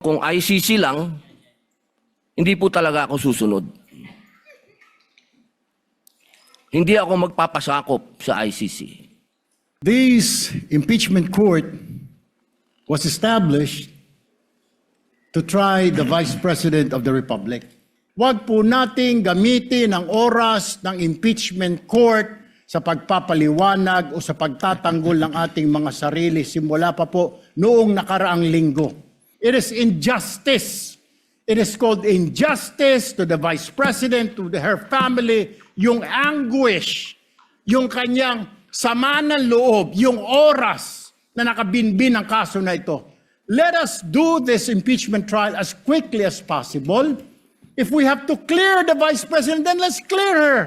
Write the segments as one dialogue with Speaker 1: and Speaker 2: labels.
Speaker 1: Kung ICC lang, hindi po talaga ako susunod. Hindi ako magpapasakop sa ICC.
Speaker 2: This impeachment court was established to try the Vice President of the Republic. Huwag po nating gamitin ang oras ng impeachment court sa pagpapaliwanag o sa pagtatanggol ng ating mga sarili simula pa po noong nakaraang linggo. It is injustice. It is called injustice to the Vice President, to her family, yung anguish, yung kanyang sama ng loob, yung oras na nakabinbin ang kaso na ito. Let us do this impeachment trial as quickly as possible. If we have to clear the Vice President, then let's clear her.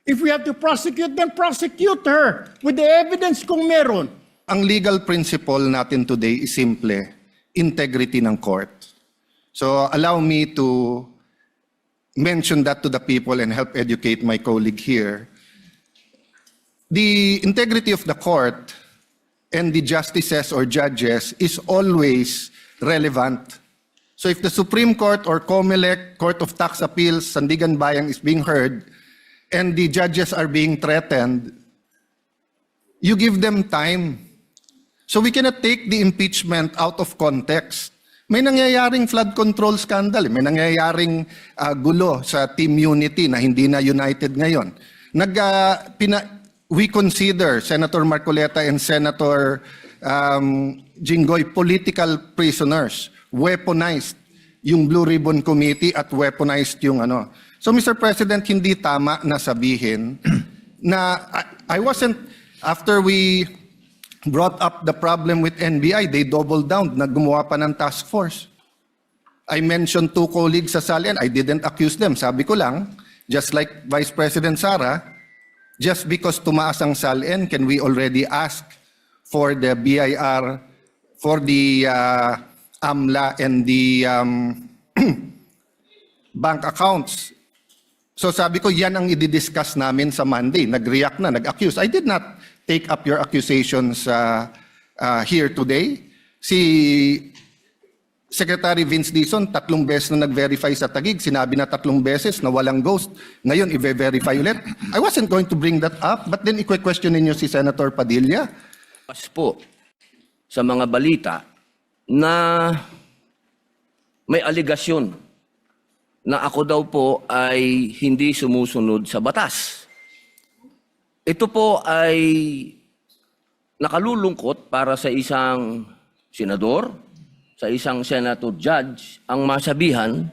Speaker 2: If we have to prosecute, then prosecute her with the evidence kung meron.
Speaker 3: Ang legal principle natin today is simple, integrity ng court. So allow me to mention that to the people and help educate my colleague here. The integrity of the court and the justices or judges is always relevant. So if the Supreme Court or COMELEC, Court of Tax Appeals, Sandigan Bayan is being heard and the judges are being threatened, you give them time. So we cannot take the impeachment out of context. May nangyayaring flood control scandal, may nangyayaring gulo sa Team Unity na hindi na united ngayon. We consider Senator Marcoleta and Senator Jinggoy political prisoners, weaponized yung Blue Ribbon Committee at weaponized yung ano. So Mr. President, hindi tama na sabihin na I wasn't, after we brought up the problem with NBI, they doubled down, naggumawa pa ng task force. I mentioned 2 colleagues sa SALN, I didn't accuse them. Sabi ko lang, just like Vice President Sara, just because tumaas ang SALN, can we already ask for the BIR, for the AMLA and the bank accounts? So sabi ko, yan ang i-discuss namin sa Monday. Nag-react na, nag-accuse. I did not take up your accusations here today. Si Secretary Vince Dizon, 3 beses na nag-verify sa Taguig. Sinabi na 3 beses na walang ghost. Ngayon, i-verify ulit. I wasn't going to bring that up, but then i-question ninyo si Senator Padilla.
Speaker 1: Pas po sa mga balita na may aligasyon na ako daw po ay hindi sumusunod sa batas. Ito po ay nakalulungkot para sa isang senador, sa isang senator judge, ang masabihan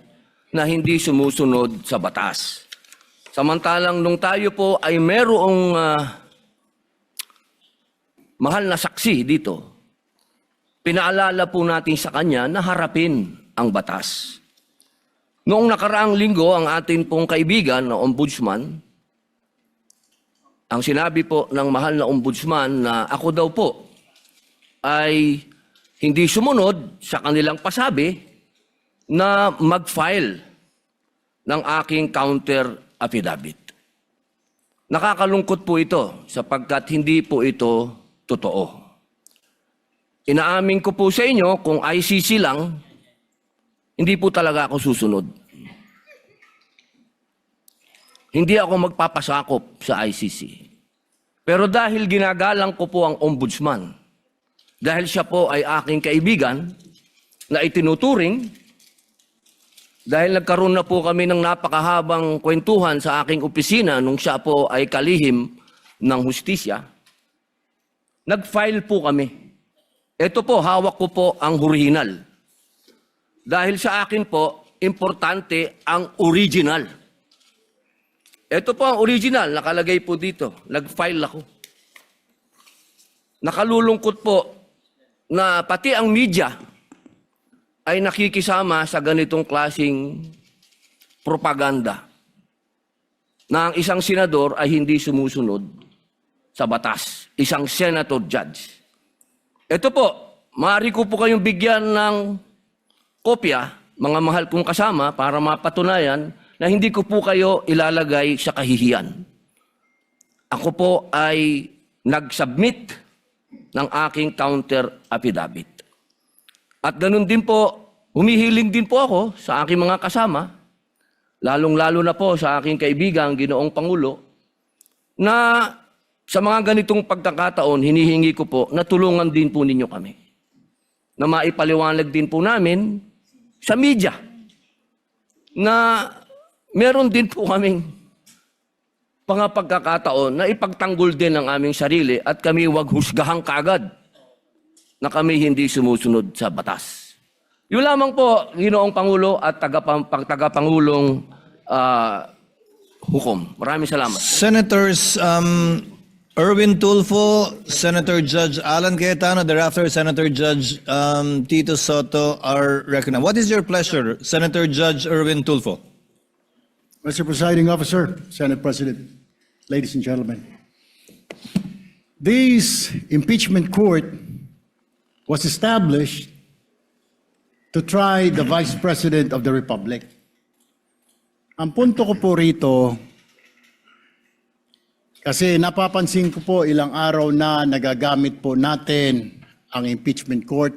Speaker 1: na hindi sumusunod sa batas. Samantalang nung tayo po ay merong mahal na saksi dito, pinaalala po natin sa kanya na harapin ang batas. Noong nakaraang linggo, ang atin pong kaibigan na ombudsman, ang sinabi po ng mahal na ombudsman na ako daw po ay hindi sumunod sa kanilang pasabi na mag-file ng aking counter affidavit. Nakakalungkot po ito sapagkat hindi po ito totoo. Inaamin ko po sa inyo kung ICC lang, hindi po talaga ako susunod. Hindi ako magpapasakop sa ICC. Pero dahil ginagalang ko po ang ombudsman, dahil siya po ay aking kaibigan na itinuturing, dahil nagkaroon na po kami ng napakahabang kwentuhan sa aking opisina nung siya po ay kalihim ng hustisya, nag-file po kami. Ito po, hawak ko po ang original. Dahil sa akin po, importante ang original. Ito po ang original, nakalagay po dito. Nag-file ako. Nakalulungkot po na pati ang media ay nakikisama sa ganitong klaseng propaganda na ang isang senador ay hindi sumusunod sa batas. Isang senator judge. Ito po, maaari ko po kayong bigyan ng kopya, mga mahal kong kasama, para mapatunayan na hindi ko po kayo ilalagay sa kahihiyan. Ako po ay nag-submit ng aking counter affidavit. At ganun din po Humihiling din po ako sa aking mga kasama, lalong-lalo na po sa aking kaibigan, Ginoong Pangulo, na sa mga ganitong pagkakataon, hinihingi ko po na tulungan din po ninyo kami. Na maipaliwanag din po namin sa media na meron din po kaming mga pagkakataon na ipagtanggol din ang aming sarili at kami wag husgahang kagad na kami hindi sumusunod sa batas. Yun lamang po, Ginoong Pangulo at tagapangulong hukom. Maraming salamat.
Speaker 4: Senators Erwin Tulfo, Senator Judge Alan Cayetano, thereafter Senator Judge Tito Soto are recognized. What is your pleasure, Senator Judge Erwin Tulfo?
Speaker 2: Mr. Presiding Officer, Senate President, ladies and gentlemen, this impeachment court was established to try the Vice President of the Republic. Ang punto ko po rito, kasi napapansin ko po ilang araw na nagagamit po natin ang impeachment court,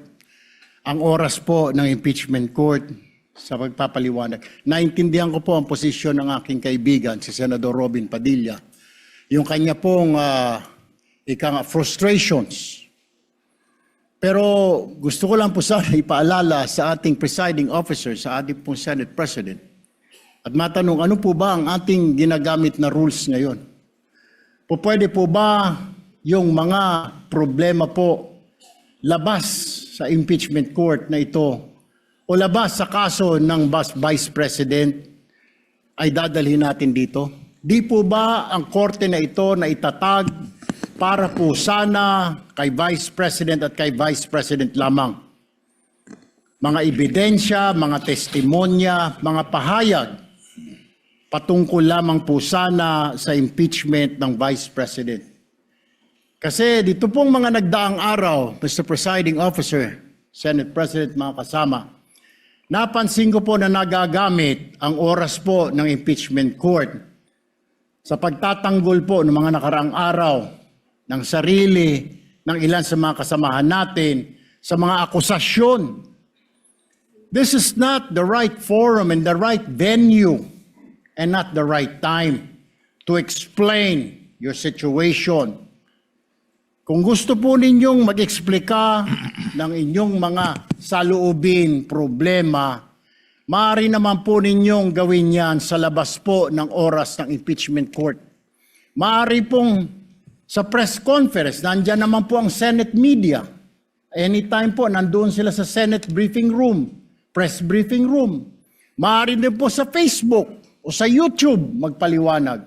Speaker 2: ang oras po ng impeachment court sa pagpapaliwanag. Naintindihan ko po ang posisyon ng aking kaibigan, si Senador Robin Padilla, yung kanya pong frustrations. Pero gusto ko lang po sana ipaalala sa ating presiding officer, sa ating pong Senate President, at matanong, ano po ba ang ating ginagamit na rules ngayon? Pwede po ba yung mga problema po labas sa impeachment court na ito o labas sa kaso ng Vice President ay dadalhin natin dito? Di po ba ang korte na ito na itatag para po sana kay Vice President at kay Vice President lamang? Mga ebidensya, mga testimonya, mga pahayag patungkol lamang po sana sa impeachment ng Vice President. Kasi dito pong mga nagdaang araw, Mr. Presiding Officer, Senate President, mga kasama, napansin ko po na nagagamit ang oras po ng impeachment court sa pagtatanggol po ng mga nakaraang araw ng sarili ng ilan sa mga kasamahan natin sa mga akusasyon. This is not the right forum and the right venue and not the right time to explain your situation. Kung gusto po ninyong mag-eksplika ng inyong mga saloobin, problema, maaari naman po ninyong gawin yan sa labas po ng oras ng impeachment court. Maaari pong sa press conference, nandyan naman po ang Senate media. Anytime po, nandoon sila sa Senate briefing room, press briefing room. Maaari din po sa Facebook o sa YouTube magpaliwanag.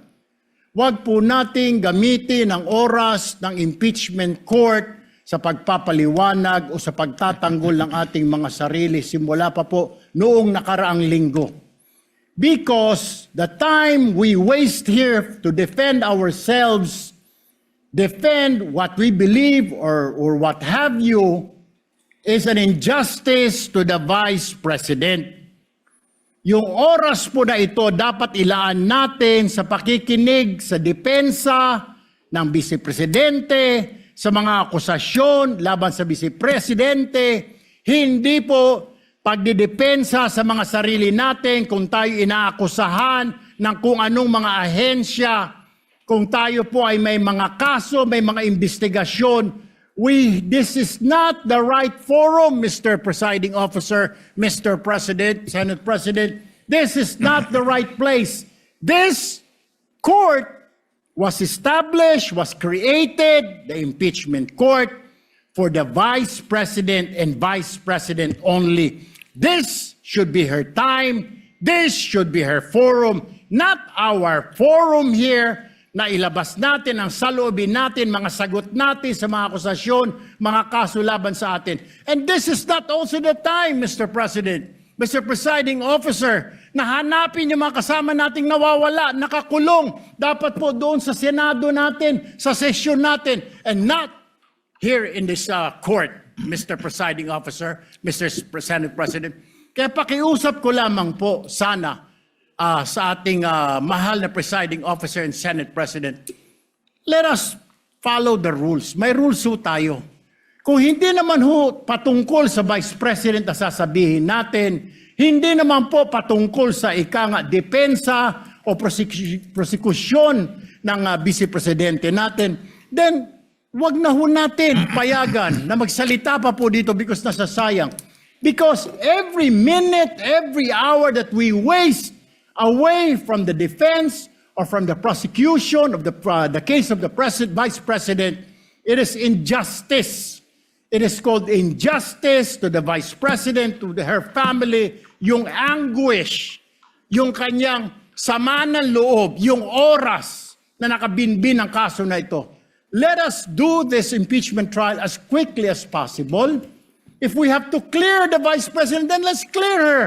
Speaker 2: Huwag po nating gamitin ang oras ng impeachment court sa pagpapaliwanag o sa pagtatanggol ng ating mga sarili simula pa po noong nakaraang linggo. Because the time we waste here to defend ourselves, defend what we believe or what have you, is an injustice to the Vice President. Yung oras po na ito dapat ilaan natin sa pakikinig sa depensa ng Vice Presidente, sa mga akusasyon laban sa Vice Presidente, hindi po pagdidepensa sa mga sarili natin kung tayo inaakusahan ng kung anong mga ahensya, kung tayo po ay may mga kaso, may mga investigasyon. This is not the right forum, Mr. Presiding Officer, Mr. President, Senate President. This is not the right place. This court was established, was created, the impeachment court, for the Vice President and Vice President only. This should be her time. This should be her forum, not our forum here na ilabas natin ang saloobin natin, mga sagot natin sa mga akusasyon, mga kaso laban sa atin. And this is not also the time, Mr. President, Mr. Presiding Officer, na hanapin yung mga kasama nating nawawala, nakakulong, dapat po doon sa Senado natin, sa sesyon natin, and not here in this court, Mr. Presiding Officer, Mr. Senate President. Kaya pakiusap ko lamang po sana sa ating mahal na Presiding Officer and Senate President, let us follow the rules. May rules po tayo. Kung hindi naman ho patungkol sa Vice President na sasabihin natin, hindi naman po patungkol sa depensa o prosekusyon ng Vice Presidente natin, then wag na ho natin payagan na magsalita pa po dito because nasasayang. Because every minute, every hour that we waste away from the defense or from the prosecution of the case of the Vice President, it is injustice. It is called injustice to the Vice President, to her family, yung anguish, yung kanyang sama ng loob, yung oras na nakabinbin ang kaso na ito. Let us do this impeachment trial as quickly as possible. If we have to clear the Vice President, then let's clear her.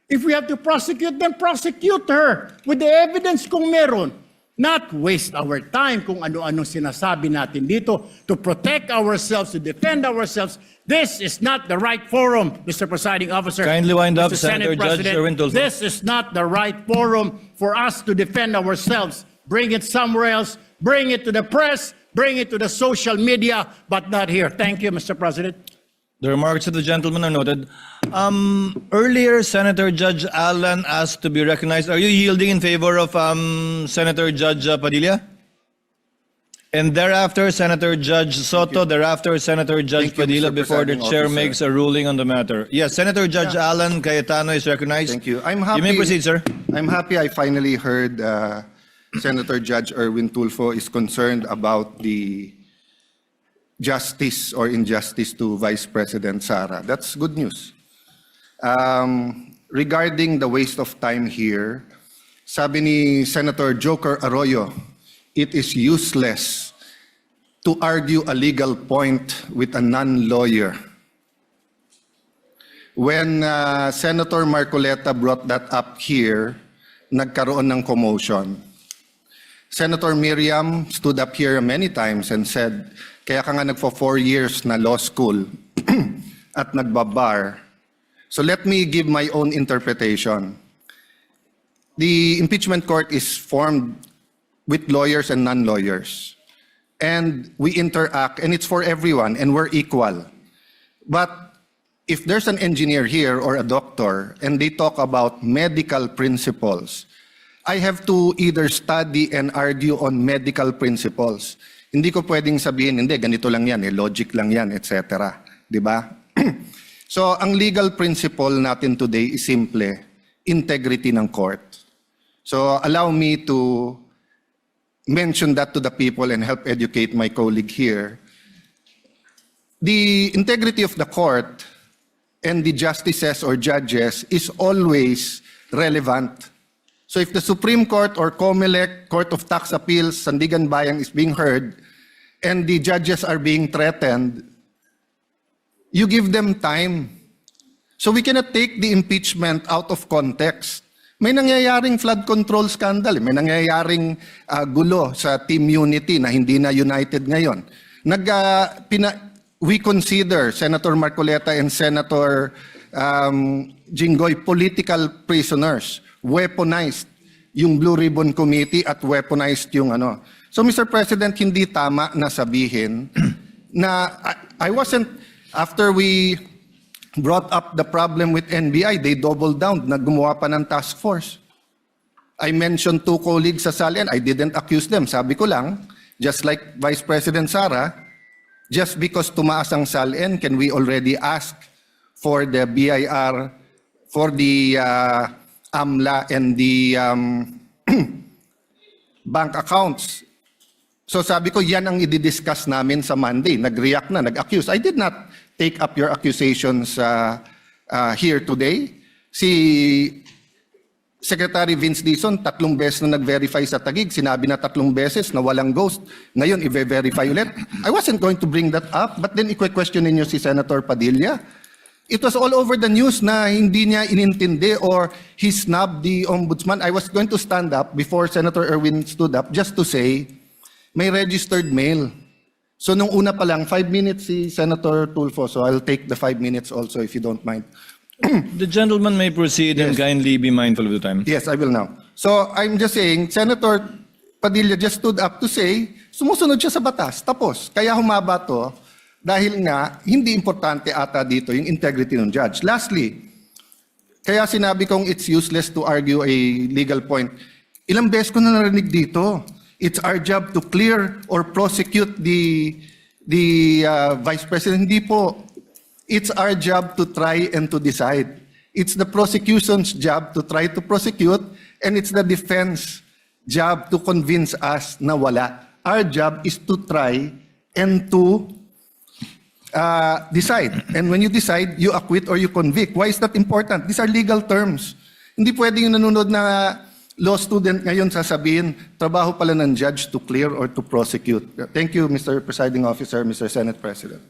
Speaker 2: If we have to prosecute, then prosecute her with the evidence kung meron. Not waste our time kung ano-ano sinasabi natin dito to protect ourselves, to defend ourselves. This is not the right forum, Mr. Presiding Officer.
Speaker 4: Kindly wind up,
Speaker 2: Mr.
Speaker 4: Senator
Speaker 2: Senate
Speaker 4: Judge
Speaker 2: President.
Speaker 4: Erwin Tulfo.
Speaker 2: This is not the right forum for us to defend ourselves. Bring it somewhere else. Bring it to the press. Bring it to the social media, but not here. Thank you, Mr. President.
Speaker 4: The remarks of the gentleman are noted. Earlier, Senator Judge Alan asked to be recognized. Are you yielding in favor of Senator Judge Padilla? And thereafter, Senator Judge Soto, thereafter, Senator Judge
Speaker 3: Thank you,
Speaker 4: Padilla,
Speaker 3: Mr.
Speaker 4: before the
Speaker 3: Presiding
Speaker 4: chair
Speaker 3: Officer.
Speaker 4: makes a ruling on the matter. Yes, Senator Judge Alan Cayetano is recognized.
Speaker 3: Thank you. I'm happy.
Speaker 4: You may proceed, sir.
Speaker 3: I'm happy I finally heard Senator Judge Erwin Tulfo is concerned about the justice or injustice to Vice President Sara. That's good news. Regarding the waste of time here, sabi ni Senator Joker Arroyo, it is useless to argue a legal point with a non-lawyer. When Senator Marcoleta brought that up here, nagkaroon ng commotion. Senator Miriam stood up here many times and said, kaya ka nga nagpo 4 years na law school at nagbabar. So let me give my own interpretation. The impeachment court is formed with lawyers and non-lawyers. And we interact, and it's for everyone, and we're equal. But if there's an engineer here or a doctor, and they talk about medical principles, I have to either study and argue on medical principles. Hindi ko pwedeng sabihin, hindi, ganito lang yan, logic lang yan, etc. Di ba? So, ang legal principle natin today is simple, integrity ng court. So, allow me to mention that to the people and help educate my colleague here. The integrity of the court and the justices or judges is always relevant. So if the Supreme Court or COMELEC, Court of Tax Appeals, Sandigan Bayan is being heard and the judges are being threatened, you give them time. So we cannot take the impeachment out of context. May nangyayaring flood control scandal, may nangyayaring gulo sa Team Unity na hindi na united ngayon. We consider Senator Marcoleta and Senator Jinggoy political prisoners. Weaponized yung Blue Ribbon Committee at weaponized yung ano. So Mr. President, hindi tama na sabihin na I wasn't, after we brought up the problem with NBI, they doubled down, naggumawa pa ng task force. I mentioned 2 colleagues sa Salian, I didn't accuse them. Sabi ko lang, just like Vice President Sara, just because tumaas ang Salian, can we already ask for the BIR, for the AMLA and the bank accounts. So sabi ko, yan ang i-discuss namin sa Monday. Nag-react na, nag-accuse. I did not take up your accusations here today. Si Secretary Vince Dizon, 3 beses na nag-verify sa Taguig. Sinabi na 3 beses na walang ghost. Ngayon, i-verify ulit. I wasn't going to bring that up, but then i-question ninyo si Senator Padilla. It was all over the news na hindi niya inintindi or he snubbed the ombudsman. I was going to stand up before Senator Erwin stood up just to say, may registered mail. So nung una pa lang, 5 minutes si Senator Tulfo. So I'll take the 5 minutes also if you don't mind.
Speaker 4: The gentleman may proceed and kindly be mindful of the time.
Speaker 3: Yes, I will now. So I'm just saying, Senator Padilla just stood up to say, sumusunod siya sa batas. Tapos, kaya humaba to. Dahil nga, hindi importante ata dito yung integrity ng judge. Lastly, kaya sinabi kong it's useless to argue a legal point. Ilang beses ko na narinig dito. It's our job to clear or prosecute the Vice President. Hindi po. It's our job to try and to decide. It's the prosecution's job to try to prosecute, and it's the defense job to convince us na wala. Our job is to try and to decide. And when you decide, you acquit or you convict. Why is that important? These are legal terms. Hindi pwedeng yung nanonood na law student ngayon sasabihin, trabaho pala ng judge to clear or to prosecute. Thank you, Mr. Presiding Officer, Mr. Senate President.